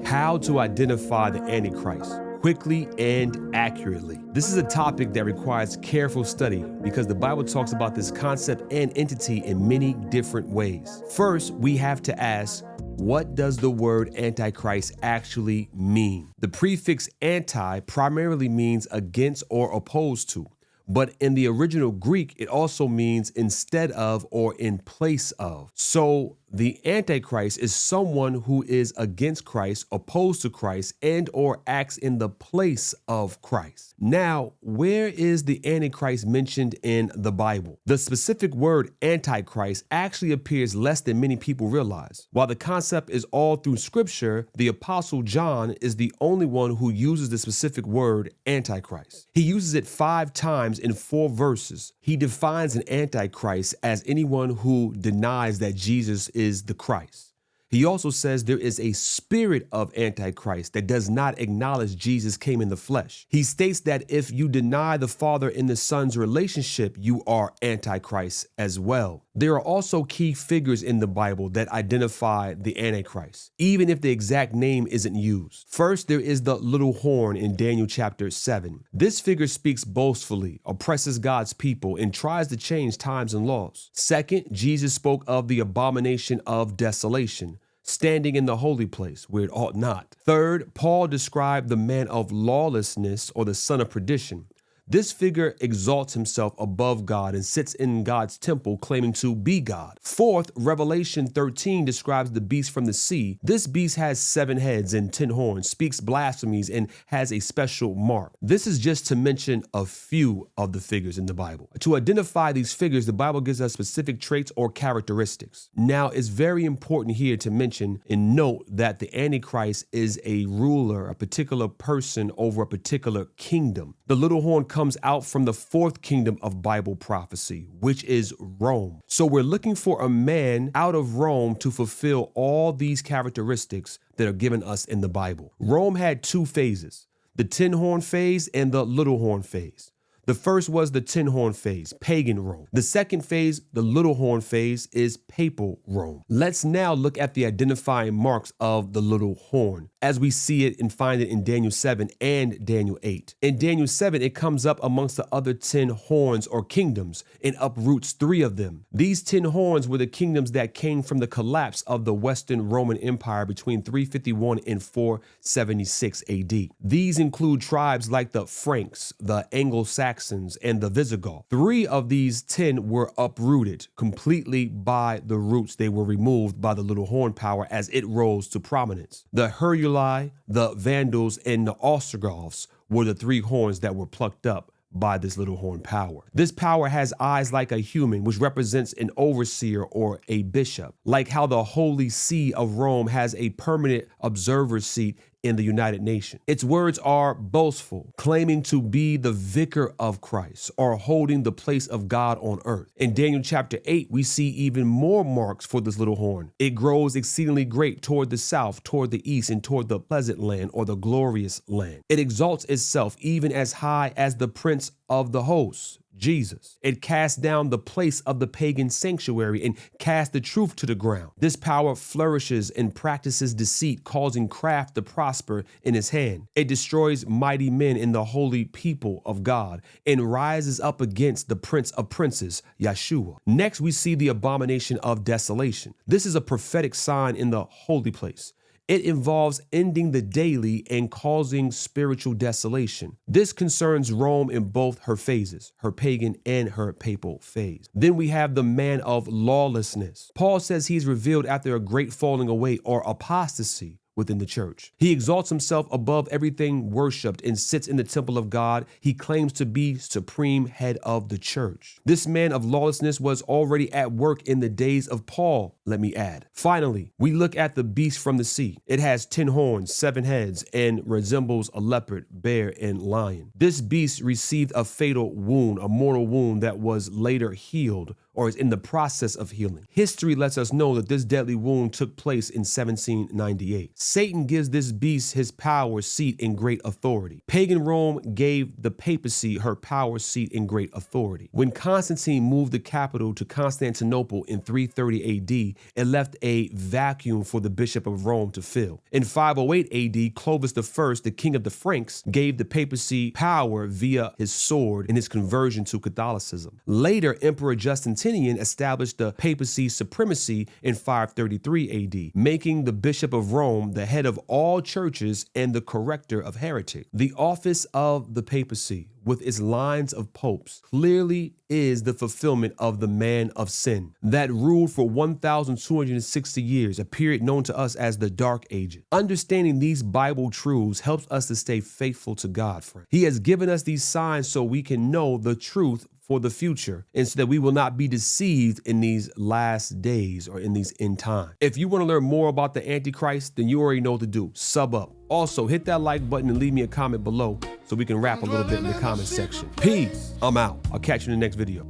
How to identify the Antichrist quickly and accurately. This is a topic that requires careful study because the Bible talks about this concept and entity in many different ways. First, we have to ask, what does the word Antichrist actually mean? The prefix anti primarily means against or opposed to. But in the original Greek, it also means instead of or in place of. So the Antichrist is someone who is against Christ, opposed to Christ, and or acts in the place of Christ. Now, where is the Antichrist mentioned in the Bible? The specific word Antichrist actually appears less than many people realize. While the concept is all through Scripture, the Apostle John is the only one who uses the specific word Antichrist. He uses it 5 times in 4 verses. He defines an Antichrist as anyone who denies that Jesus is the Christ. He also says there is a spirit of Antichrist that does not acknowledge Jesus came in the flesh. He states that if you deny the Father and the Son's relationship, you are Antichrist as well. There are also key figures in the Bible that identify the Antichrist, even if the exact name isn't used. First, there is the little horn in Daniel chapter 7. This figure speaks boastfully, oppresses God's people, and tries to change times and laws. Second, Jesus spoke of the abomination of desolation, standing in the holy place where it ought not. Third, Paul described the man of lawlessness or the son of perdition. This figure exalts himself above God and sits in God's temple claiming to be God. Fourth, Revelation 13 describes the beast from the sea. This beast has 7 heads and 10 horns, speaks blasphemies, and has a special mark. This is just to mention a few of the figures in the Bible. To identify these figures, the Bible gives us specific traits or characteristics. Now, it's very important here to mention and note that the Antichrist is a ruler, a particular person over a particular kingdom. The little horn comes out from the 4th kingdom of Bible prophecy, which is Rome. So we're looking for a man out of Rome to fulfill all these characteristics that are given us in the Bible. Rome had 2 phases, the 10-horn phase and the little horn phase. The first was the 10-horn phase, pagan Rome. The second phase, the little horn phase, is papal Rome. Let's now look at the identifying marks of the little horn, as we see it and find it in Daniel 7 and Daniel 8. In Daniel 7, it comes up amongst the other 10 horns or kingdoms and uproots 3 of them. These 10 horns were the kingdoms that came from the collapse of the Western Roman Empire between 351 and 476 AD. These include tribes like the Franks, the Anglo-Saxons, and the Visigoths. 3 of these 10 were uprooted completely by the roots. They were removed by the little horn power as it rose to prominence. The Heruli, the Vandals, and the Ostrogoths were the 3 horns that were plucked up by this little horn power. This power has eyes like a human, which represents an overseer or a bishop, like how the Holy See of Rome has a permanent observer seat in the United Nations. Its words are boastful, claiming to be the vicar of Christ or holding the place of God on earth. In Daniel chapter 8, we see even more marks for this little horn. It grows exceedingly great toward the south, toward the east, and toward the pleasant land or the glorious land. It exalts itself even as high as the prince of the hosts, Jesus. It casts down the place of the pagan sanctuary and casts the truth to the ground. This power flourishes and practices deceit, causing craft to prosper in his hand. It destroys mighty men in the holy people of God and rises up against the Prince of Princes, Yeshua. Next, we see the abomination of desolation. This is a prophetic sign in the holy place. It involves ending the daily and causing spiritual desolation. This concerns Rome in both her phases, her pagan and her papal phase. Then we have the man of lawlessness. Paul says he's revealed after a great falling away or apostasy within the church. He exalts himself above everything worshipped and sits in the temple of God. He claims to be supreme head of the church. This man of lawlessness was already at work in the days of Paul, let me add. Finally, we look at the beast from the sea. It has 10 horns, 7 heads, and resembles a leopard, bear, and lion. This beast received a fatal wound, a mortal wound that was later healed or is in the process of healing. History lets us know that this deadly wound took place in 1798. Satan gives this beast his power, seat, and great authority. Pagan Rome gave the papacy her power, seat, and great authority. When Constantine moved the capital to Constantinople in 330 AD, it left a vacuum for the Bishop of Rome to fill. In 508 AD, Clovis I, the king of the Franks, gave the papacy power via his sword and his conversion to Catholicism. Later, Emperor Justinian established the papacy supremacy in 533 AD, making the Bishop of Rome the head of all churches and the corrector of heretics. The office of the papacy, with its lines of popes, clearly is the fulfillment of the man of sin that ruled for 1,260 years, a period known to us as the Dark Ages. Understanding these Bible truths helps us to stay faithful to God, friend. He has given us these signs so we can know the truth for the future, and so that we will not be deceived in these last days or in these end times. If you want to learn more about the Antichrist, then you already know what to do. Sub up. Also, hit that like button and leave me a comment below so we can rap a little bit in the comment section. Peace. I'm out. I'll catch you in the next video.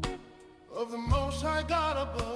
Of the Most High God above.